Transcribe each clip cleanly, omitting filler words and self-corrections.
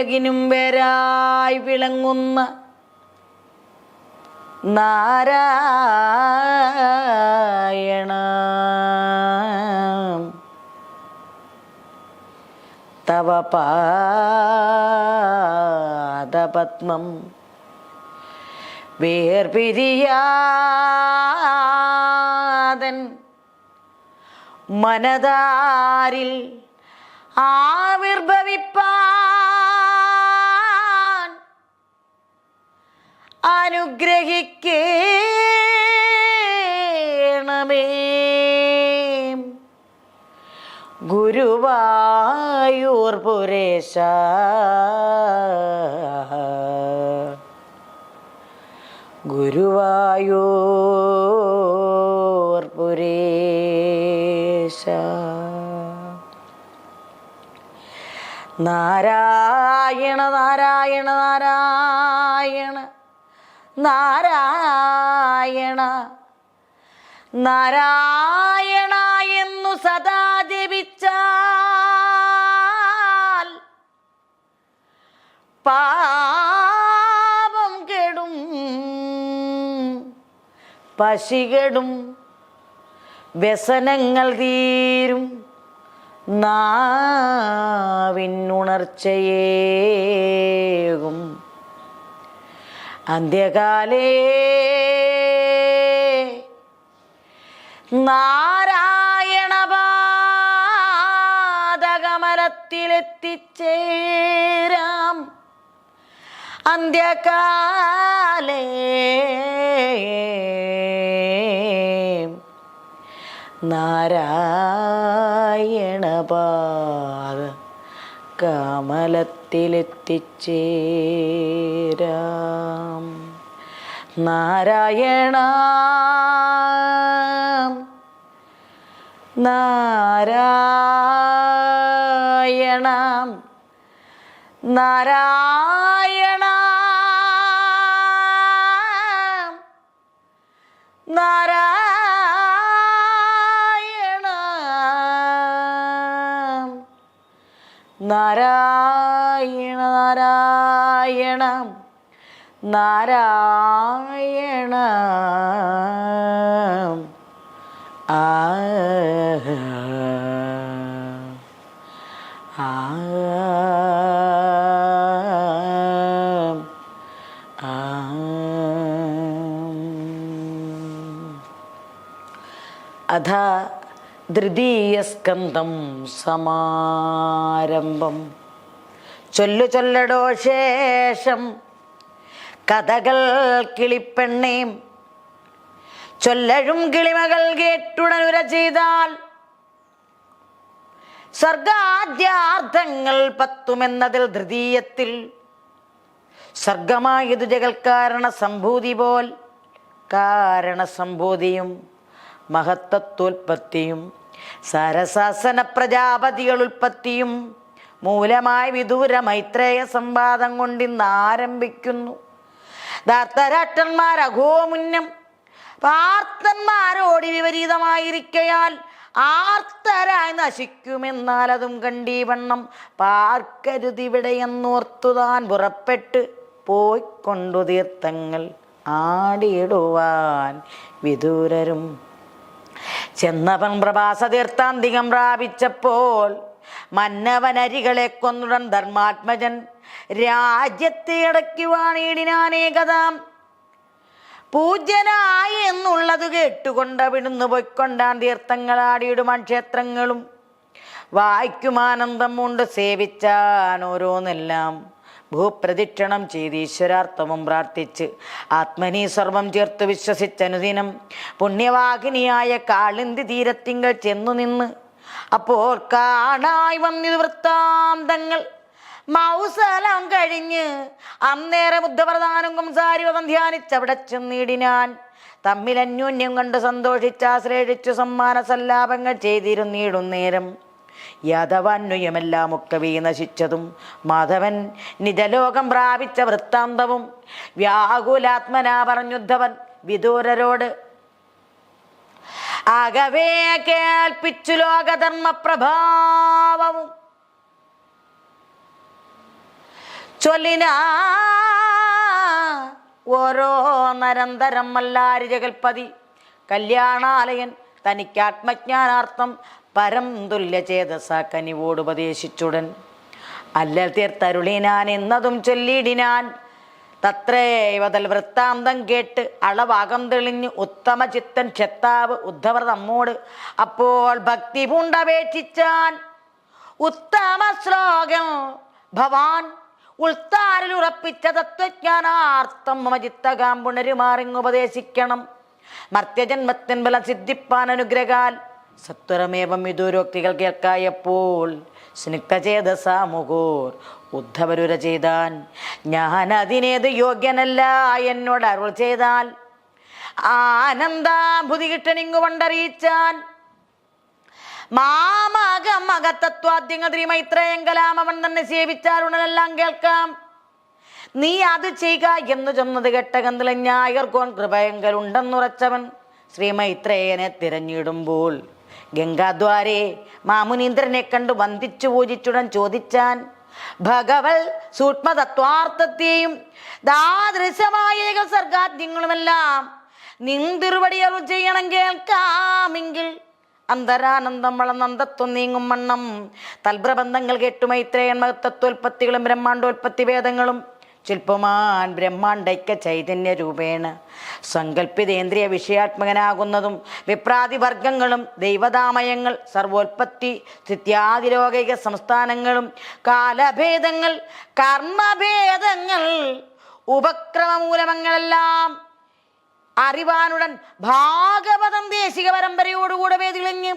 ഉലകിനും വേരായി വിളങ്ങുന്ന നാരായണ. തവ പാദപത്മം വേർപിരിയാതൻ മനതാരിൽ ആവിർഭവിപ്പാൻ അനുഗ്രഹിക്കണമേ. ഗുരുവായൂർ പുരേശ, ഗുരുവായൂർ പുരേശ. നാരായണ നാരായണ നാരായണ നാരായണ നാരായണ എന്നു സദാ ജപിച്ചാൽ പാപം കെടും, പശികെടും, വ്യസനങ്ങൾ തീരും, നാവിനുണർച്ചയേകും. അന്ത്യകാലേ നാരായണ പാദകമലത്തിലെത്തിച്ചേരാം. അന്ത്യകാലേ നാരായണ പാദ കമലത്തിലെത്തിച്ചേരാം. നാരായണ നാരായണ നാരായണ നാരായണ നാരായണ നാരായണ നാരായണ. ആ അഥ തൃതീയസ്കന്ധം സമാരംഭം. ചൊല്ലു ചൊല്ലടോ ശേഷം കഥകൾ കിളിപ്പെണ്ണേം. ചൊല്ലഴും കിളിമകൾ കേട്ടുടനുര ചെയ്താൽ സർഗാദ്യാർത്ഥങ്ങൾ 10 തൃതീയത്തിൽ സർഗമായതു ജഗൽക്കാരണ സംഭൂതി പോൽ കാരണസംഭൂതിയും മഹത്തത്വോൽപ്പത്തിയും സരസാസന പ്രജാപതികൾ ഉൽപ്പത്തിയും മൂലമായി വിദൂര മൈത്രേയ സംവാദം കൊണ്ടിന്ന് ആരംഭിക്കുന്നു. ധാർത്തരാട്ടന്മാർ അഘോമുന്നം പാർത്തന്മാരോട് വിപരീതമായിരിക്കയാൽ ആർത്തരായി നശിക്കുമെന്നാൽ അതും കണ്ടീവണ്ണം പാർക്കരുതിവിടെയെന്നോർത്തുതാൻ പുറപ്പെട്ട് പോയിക്കൊണ്ടു തീർത്ഥങ്ങൾ ആടിയിടുവാൻ വിദൂരരും ചെന്നവൻ പ്രഭാസതീർത്ഥാന്തികം പ്രാപിച്ചപ്പോൾ മന്നവനരികളെ കൊന്നുടൻ ധർമാത്മജൻ രാജ്യത്തെ അടയ്ക്കുവാനേടിനാനേകതാം. പൂജ്യനായി എന്നുള്ളത് കേട്ടുകൊണ്ടവിടുന്ന് പൊയ്ക്കൊണ്ടാൻ തീർത്ഥങ്ങളാടിയിടുവാൻ ക്ഷേത്രങ്ങളും വായിക്കുമാനന്ദം കൊണ്ട് സേവിച്ചാൻ ഓരോന്നെല്ലാം ഭൂപ്രദക്ഷിണം ചെയ്ത് ഈശ്വരാർത്ഥവും പ്രാർത്ഥിച്ച് ആത്മനീ സർവം ചേർത്ത് വിശ്വസിച്ചനുദിനം പുണ്യവാഹിനിയായ കാളിന്തി തീരത്തിങ്കൽ ചെന്നു നിന്ന് അപ്പോൾ കാണായി വന്നിത് വൃത്താന്തങ്ങൾ. മൗസലം കഴിഞ്ഞ് അന്നേരം ബുദ്ധപ്രധാനം സംസാരിവതം ധ്യാനിച്ചവിടെ ചെന്നിടിനാൻ. തമ്മിൽ അന്യോന്യം കണ്ട് സന്തോഷിച്ചാശ്രയിച്ചു സമ്മാന സല്ലാപങ്ങൾ ചെയ്തിരുന്നിടുന്നേരം യാദവാന്വയമെല്ലാം ഒക്കവേ നശിച്ചതും മാധവൻ നിജലോകം പ്രാപിച്ച വൃത്താന്തവും വ്യാകുലാത്മനാ പറഞ്ഞുദ്ധവൻ വിദൂരരോട്. ആകവേ കേൾപ്പിച്ചു ലോകധർമ്മ പ്രഭാവവും ചൊല്ലിന ഓരോ നരന്തരം മല്ലാരി ജഗൽപതി കല്യാണാലയൻ തനിക്കാത്മജ്ഞാനാർത്ഥം പരം തുല്യ ചേതസ കനിവോടുപദേശിച്ചുടൻ അല്ലൽ തീർത്തരുളിനാൻ എന്നതും ചൊല്ലിടിനാൻ. തത്രേവതൽ വൃത്താന്തം കേട്ട് അളവാകം തെളിഞ്ഞ് ഉത്തമ ചിത്തൻ ക്ഷത്താവ് ഉദ്ധവർ നമ്മോട് അപ്പോൾ ഭക്തി പൂണ്ടപേക്ഷിച്ചാൻ. ഉത്തമ ശ്ലോകം ഭവാൻ ഉൾത്താരിൽ ഉറപ്പിച്ച തത്വജ്ഞാനാർത്ഥം മമ ചിത്തകാം പുനരുമാറിങ്ങുപദേശിക്കണം. മർത്യജന്മത്തിൻ ബലം സിദ്ധിപ്പാൻ അനുഗ്രഹാൽ സത്വരമേവം വിദൂരോക്തികൾ കേൾക്കായപ്പോൾ സ്നിഗ്ധചേതസാമുഖോർ ഉദ്ധവരുര ചെയ്താൻ. ഞാൻ അതിനേത് യോഗ്യനല്ല എന്നോട് അരുൾ ചെയ്താൽ ആനന്ദാഭുതി കിട്ടണിങ്ങു കൊണ്ടറിയിച്ചാൻ. മാമകം മകത്തത്വാദ്യങ്ങൾ മൈത്രേയങ്കലാമവൻ തന്നെ സേവിച്ചാലുണരെല്ലാം കേൾക്കാം. നീ അത് ചെയ്യുക എന്ന് ചൊന്നത് കെട്ടകന്തില ഞായർക്കോൻ കൃപയങ്കലുണ്ടെന്നുറച്ചവൻ ശ്രീമൈത്രേയനെ തിരഞ്ഞിടുമ്പോൾ ഗംഗാദ്വാരെ മാമുനീന്ദ്രനെ കണ്ടു വന്ദിച്ചു പൂജിച്ചുടൻ ചോദിച്ചാൻ. ഭഗവൽ സൂക്ഷ്മതത്വാർത്ഥത്തെയും ദാദൃശമായ സർഗാദ്യങ്ങളുമെല്ലാം നിന്തിരുവടി അരുൾ ചെയ്യണം കേൾക്കാമെങ്കിൽ അന്തരാനന്ദം വളർന്നന്തത്വം നീങ്ങും വണ്ണം തൽപ്രബന്ധങ്ങൾ കേട്ടു മൈത്രേയൻ മഹത്തത്വോൽപ്പത്തികളും ബ്രഹ്മാണ്ടോൽപ്പത്തി ഭേദങ്ങളും ശില്പമാൻ ബ്രഹ്മാണ്ടൈക്യ ചൈതന്യ രൂപേണ സങ്കല്പിതേന്ദ്രിയ വിഷയാത്മകനാകുന്നതും വിപ്രാതിവർഗങ്ങളും ദൈവതാമയങ്ങൾ സർവോൽപ്പത്തി സ്ഥിത്യാദിലോകിക സംസ്ഥാനങ്ങളും കാലഭേദങ്ങൾ കർമ്മഭേദങ്ങൾ ഉപക്രമമൂലമങ്ങളെല്ലാം അറിവാനുടൻ ഭാഗവതം ദേശിക പരമ്പരയോടുകൂടെ വേദിളിഞ്ഞ്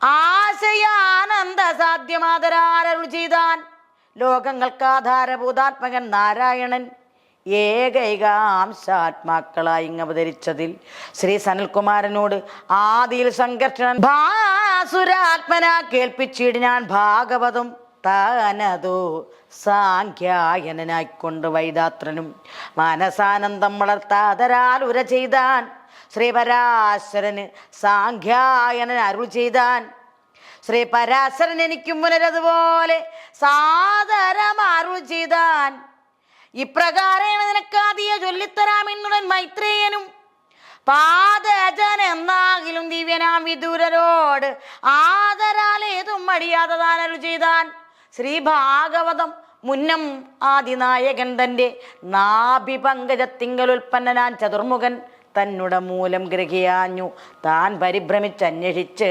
ആശയാനന്ദ സാധ്യമാതരാരരുൾ ചെയ്താൻ. ലോകങ്ങൾക്കാധാരഭൂതാത്മകൻ നാരായണൻ ഏകൈകാംശാത്മാക്കളായി അവതരിച്ചതിൽ ശ്രീ സനൽകുമാരനോട് ആദിയിൽ സംഘർഷണൻ ഭാസുരാത്മന കേൾപ്പിച്ചിടിനാൻ ഭാഗവതം. താനതോ സാഖ്യായനായിക്കൊണ്ട് വൈദാത്രനും മാനസാനന്ദം വളർത്താതരാൽ ഉര ചെയ്താൻ. ശ്രീപരാശരന് സാഖ്യായനൻ അരുൾ ചെയ്താൻ. ശ്രീ പരാശരൻ എനിക്കും പുനരതുപോലെ സാദരം അരുൾ ചെയ്താൻ. ഇപ്രകാരേണ നിനക്കാദിയ ചൊല്ലിത്തരാമെന്നുടൻ മൈത്രേയനും പാദജൻ എന്നാകിലും ദിവ്യനാം വിദൂരരോട് ആദരാലേതും മടിയാതെ താൻ അരുൾ ചെയ്താൻ. ശ്രീഭാഗവതം മുന്നം ആദിനായകൻ തൻ്റെ നാഭിപങ്കജത്തിങ്കൽ ഉൽപ്പന്നനാൻ ചതുർമുഖൻ തന്നുട മൂലം ഗ്രഹിയാഞ്ഞു താൻ പരിഭ്രമിച്ചന്വേഷിച്ച്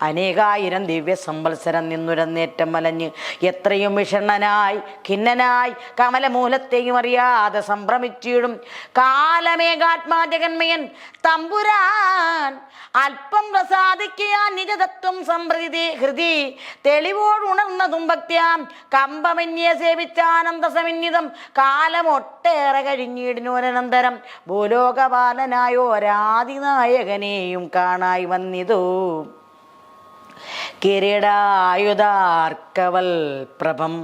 അനേകായിരം ദിവ്യ സംവത്സരം നിന്നുരന്നേറ്റം മലഞ്ഞ് എത്രയും വിഷണ്ണനായി ഖിന്നനായി കമലമൂലത്തെയും അറിയാതെ സംഭ്രമിച്ചിടും കാലമേകാത്മാജകന്മയൻ തമ്പുരാൻ അല്പം പ്രസാദിക്കാൻ നിജതത്വം സംപ്രീതി ഹൃദി തെളിവോടുണർന്നതും ഭക്ത്യാം കമ്പമന്യെ സേവിച്ചാനന്ദസമിന്നിതം കാലമൊട്ടേറെ കഴിഞ്ഞിടിനോരനന്തരം ഭൂലോകപാലനായോരാദിനായകനെയും കാണായി വന്നിതു. കിരീടായുധാർക്കവൽ പ്രഭം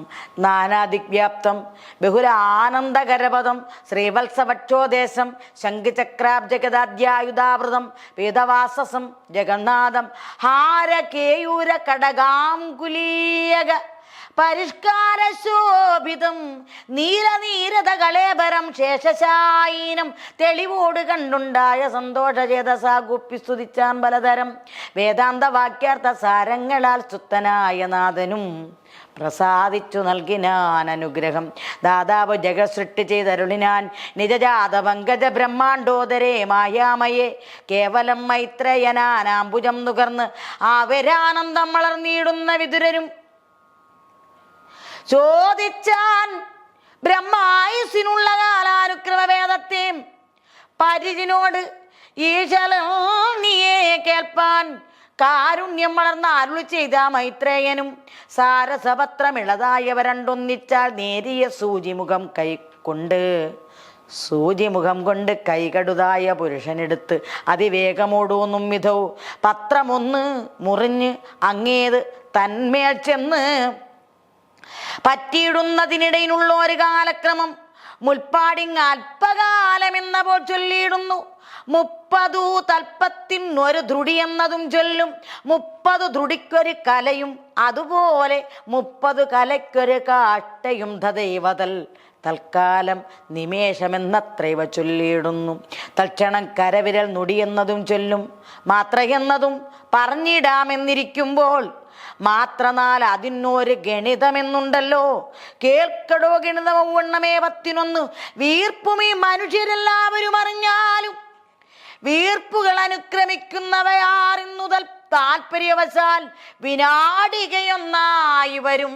നാനാദിഗ്വ്യാപ്തം ബഹുരാനന്ദകരപദം ശ്രീവത്സവക്ഷോദേശം ശംഖചക്രാബ്ജഗദാദ്യായുധാവൃതം പീതവാസസം ജഗന്നാഥം ഹാരകേയൂര കടകാംകുലീയക പരിഷ്കാരശോഭിതം നീരനീരതകളേബരം ശേഷശായീനം തെളിവോട് കണ്ടുണ്ടായ സന്തോഷചേതസാ ഗുപ്പി സ്തുതിച്ചാൻ ബലതരം വേദാന്ത വാക്യാർത്ഥ സാരങ്ങളാൽ സ്തുതനായ നാഥനും പ്രസാദിച്ചു നൽകിനാൻ അനുഗ്രഹം. ദാതാവ് ജഗസൃഷ്ടി ചെയ്തരുളിനാൻ നിജജാത പങ്കജ ബ്രഹ്മാണ്ടോദരേ മായാമയെ കേവലം മൈത്രയനാനാംബുജം നുകർന്ന് അവരാനന്ദം വളർന്നിടുന്ന വിതുരരും ചോദിച്ചാൻ. ബ്രഹ്മായുസിനുള്ള കാലാനുക്രമവേദത്തെ പരിചിനോട് ഈശലീയെ കേൾപ്പാൻ കാരുണ്യം വളർന്ന അരുളി ചെയ്ത മൈത്രേയനും സാരസപത്രമിളതായവ രണ്ടൊന്നിച്ചാൽ നേരിയ സൂചിമുഖം കൊണ്ട് കൈകടുതായ പുരുഷനെടുത്ത് അതിവേഗമോടൂന്നും വിധവും പത്രമൊന്ന് മുറിഞ്ഞ് അങ്ങേത് തന്മേൽ ചെന്ന് പറ്റിയിടുന്നതിനിടയിലുള്ള ഒരു കാലക്രമം മുൽപ്പാടിങ് അല്പകാലമെന്ന പോൽ ചൊല്ലിയിടുന്നു. 30 തൽപ്പത്തിനൊരു ധ്രുടി എന്നതും ചൊല്ലും. 30 ധ്രുടിക്കൊരു കലയും അതുപോലെ 30 കലയ്ക്കൊരു കാട്ടയും തദൈവതൽ തൽക്കാലം നിമേഷമെന്നത്രൈവ ചൊല്ലിയിടുന്നു. തൽക്ഷണം കരവിരൽ നുടിയെന്നതും ചൊല്ലും. മാത്രയെന്നതും പറഞ്ഞിടാമെന്നിരിക്കുമ്പോൾ മാത്രനാൽ അതിനൊരു ഗണിതമെന്നുണ്ടല്ലോ. കേൾക്കടോ ഗണിതമവണ്ണമേ 11 വീർപ്പും ഈ മനുഷ്യരെല്ലാവരും അറിഞ്ഞാലും വീർപ്പുകൾ അനുക്രമിക്കുന്നവയാറിന്നുതൽ താല്പര്യവശാൽ വിനാടികയൊന്നായി വരും.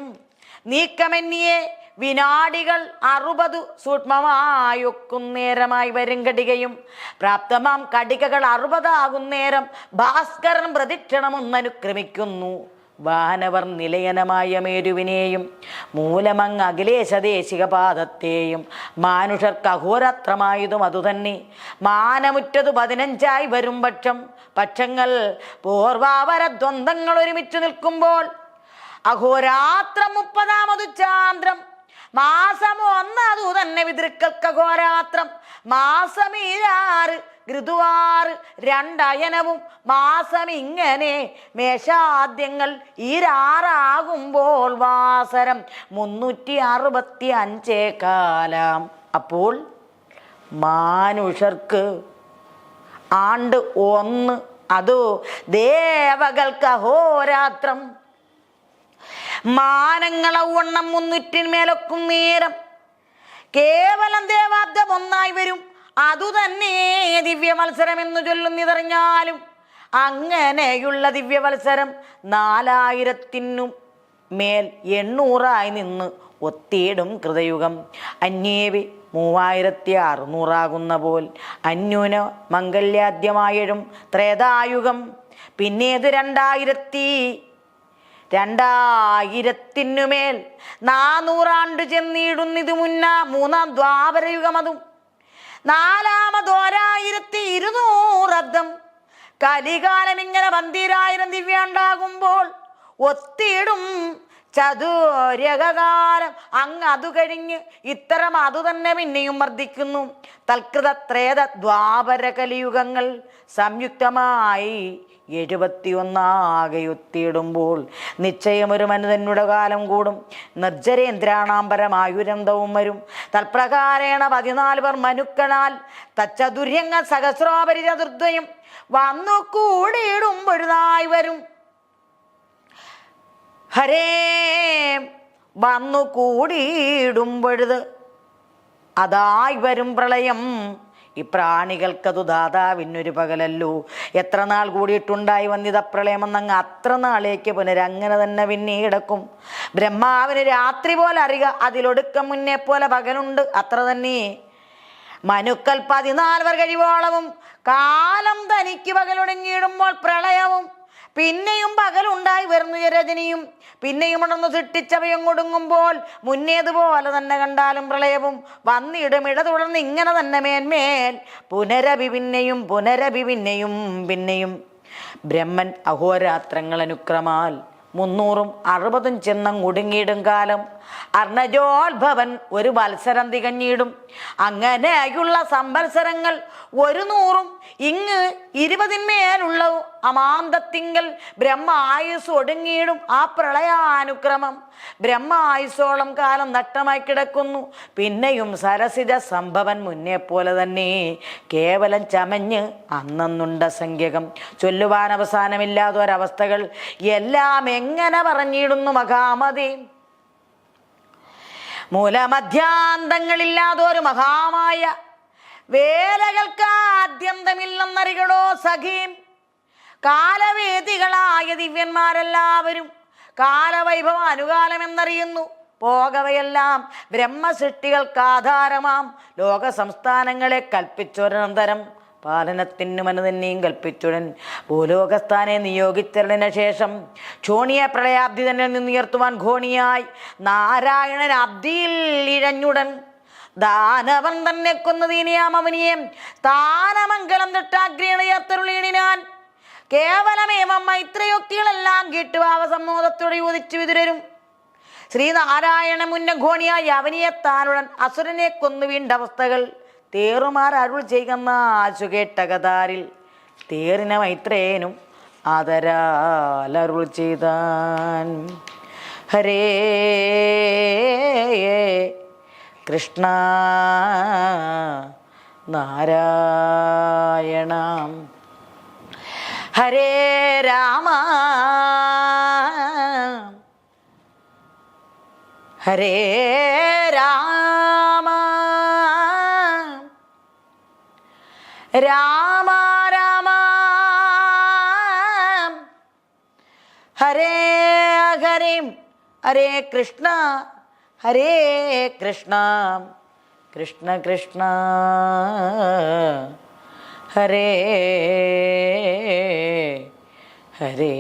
നീക്കമെന്നിയെ വിനാടികൾ 60 സൂക്ഷ്മമായൊക്കുന്നേരമായി വരും. കടികയും പ്രാപ്തമാം കടികകൾ 60 ആകുന്നേരം ഭാസ്കരൻ പ്രദക്ഷിണമൊന്നനുക്രമിക്കുന്നു. വാനവർ നിലയനമായ മേരുവിനെയും മൂലമങ്ങ് അഖിലേശദേശിക പാദത്തെയും മാനുഷർക്ക് അഹോരാത്രമായതും അതുതന്നെ. മാനമുറ്റത് 15 വരും പക്ഷങ്ങൾ പൂർവാപര ദ്വന്ദ്ങ്ങൾ ഒരുമിച്ച് നിൽക്കുമ്പോൾ അഹോരാത്രം 30 ചാന്ദ്രം മാസം 1 അതു തന്നെ പിതൃക്കൾക്ക് അഹോരാത്രം. മാസം 6 ഋതുവാറ് 2 അയനവും മാസം ഇങ്ങനെ മേഷാദ്യങ്ങൾ 6 വാസരം 365 കാലം. അപ്പോൾ മാനുഷർക്ക് ആണ്ട് 1 അതോ ദേവകൾക്ക് അഹോരാത്രം. മാനങ്ങളവണ്ണം 300 നേരം കേവലം ദേവാബ്ദം 1 വരും. അതുതന്നെ ദിവ്യമത്സരം എന്ന് ചൊല്ലുന്നിതറിഞ്ഞാലും അങ്ങനെയുള്ള ദിവ്യമത്സരം 4000 മേൽ 800 നിന്ന് ഒത്തിയിടും കൃതയുഗം. അന്യേവി 3600 ആകുന്ന പോൽ അന്യൂന മംഗല്യാദ്യമായഴും ത്രേതായുഗം. പിന്നേത് 2000 മേൽ 400 ആണ്ട് ചെന്നിടുന്നിത് മുന്ന 3-ാം ദ്വാപരയുഗം. അതും 4-ാമത് 1200 കലികാലം. ഇങ്ങനെ 12000 ദിവ്യാണ്ടാകുമ്പോൾ ഒത്തിയിടും ചതുരകാലം. അങ്ങ് അത് കഴിഞ്ഞ് ഇത്തരം അതു തന്നെ പിന്നെയും വർദ്ധിക്കുന്നു. തൽകൃത ത്രേത ദ്വാപര കലിയുഗങ്ങൾ സംയുക്തമായി 71 ആകെയൊത്തിയിടുമ്പോൾ നിശ്ചയം ഒരു മനുതന്നുടെ കാലം കൂടും. നിർജ്ജരേന്ദ്രാണാംബരമായുരന്തവും വരും. തൽപ്രകാരേണ 14 പേർ മനുക്കളാൽ തച്ചതുര്യങ്ങ സഹസ്രോപരി ചതുർദ്വയം വന്നു കൂടിയിടുമ്പൊഴുതായി വരും. ഹരേ വന്നു കൂടിയിടുമ്പൊഴുത് അതായി വരും പ്രളയം. ഈ പ്രാണികൾക്കതു ദാതാവിനൊരു പകലല്ലോ. എത്ര നാൾ കൂടിയിട്ടുണ്ടായി വന്നിത പ്രളയമെന്നങ്ങ് അത്ര നാളേക്ക് പുനരങ്ങനെ തന്നെ പിന്നെ കിടക്കും. ബ്രഹ്മാവിന് രാത്രി പോലെ അറിയുക, അതിലൊടുക്കം മുന്നേ പോലെ പകലുണ്ട്, അത്ര തന്നെ. മനുക്കൾ 14 കഴിവോളവും കാലം തനിക്ക് പകലൊടുങ്ങിയിടുമ്പോൾ പ്രളയവും പിന്നെയും പകലുണ്ടായി വരുന്നു രജനിയും. പിന്നെയും ഉണർന്നു സൃഷ്ടിച്ചവയും കൊടുങ്ങുമ്പോൾ മുന്നേതുപോലെ തന്നെ കണ്ടാലും പ്രളയവും വന്നിടും. തുടർന്ന് ഇങ്ങനെ തന്നെ മേന്മേൽ പുനരഭി പിന്നെയും പിന്നെയും. ബ്രഹ്മൻ അഹോരാത്രങ്ങൾ അനുക്രമാൽ 360 ചെന്നങ്ങൊടുങ്ങിയിടും കാലം. അർണജോത്ഭവൻ ഒരു വത്സരം തികഞ്ഞിടും. അങ്ങനെയുള്ള സംവത്സരങ്ങൾ 100 ഇങ്ങ് 20 അമാന്തത്തിങ്കൽ ബ്രഹ്മായുസ് ഒടുങ്ങിയിടും. ആ പ്രളയാനുക്രമം ബ്രഹ്മായുസോളം കാലം നഷ്ടമായി കിടക്കുന്നു. പിന്നെയും സരസിജ സംഭവൻ മുന്നേ പോലെ തന്നെ കേവലം ചമഞ്ഞ് അന്നുണ്ട സംഖ്യകം ചൊല്ലുവാൻ അവസാനമില്ലാതൊരവസ്ഥകൾ എല്ലാം എങ്ങനെ പറഞ്ഞിടുന്നു മഹാമതി. മൂലമധ്യാന്തങ്ങളില്ലാതൊരു മഹാമായ വേലകൾക്ക് ആദ്യന്തമില്ലെന്നറികടോ സഖീം. കാലവേദികളായ ദിവ്യന്മാരെല്ലാവരും കാലവൈഭവം അനുകാലമെന്നറിയുന്നു. പോകവയെല്ലാം ബ്രഹ്മസൃഷ്ടികൾക്ക് ആധാരമാം ലോക സംസ്ഥാനങ്ങളെ കൽപ്പിച്ചൊരനന്തരം പാലനത്തിന് മനതന്നെയും കൽപ്പിച്ചുടൻ ഭൂലോകസ്ഥാനെ നിയോഗിച്ചതിന് ശേഷം ക്ഷോണിയ പ്രളയാബ്ദി തന്നെ നിന്നുയർത്തുവാൻ ഘോണിയായി നാരായണൻ അബ്ദിയിൽ ഇഴഞ്ഞുടൻ ദാനവൻ തന്നെ കൊന്നതീനിയാം അവനിയെ സ്ഥാനമംഗലം തൊട്ടാഗ്രഹണയത്തരുളീണിനാൻ. കേവലമേവം മൈത്രയോക്തികളെല്ലാം കേട്ടുവാവ സമ്മോദത്തോടെ യോജിച്ചു വിതുരരും. ശ്രീനാരായണ മുന്നഘോണിയായ അവനിയെത്താനുടൻ അസുരനെ കൊന്നു വീണ്ട അവസ്ഥകൾ തേറുമാർ അരുൾ ചെയ്യുന്ന ആശു കേട്ട കഥാരിൽ തേറിന മൈത്രേനും ആദരാലരുൾ ചെയ്താൻ. ഹരേ കൃഷ്ണ നാരായണ ഹരേ രാമ ഹരേ രാമ രാമ രാമ ഹരേ ഹരേ ഹരേ കൃഷ്ണ ഹരേ കൃഷ്ണ കൃഷ്ണ കൃഷ്ണ ഹരേ ഹരേ.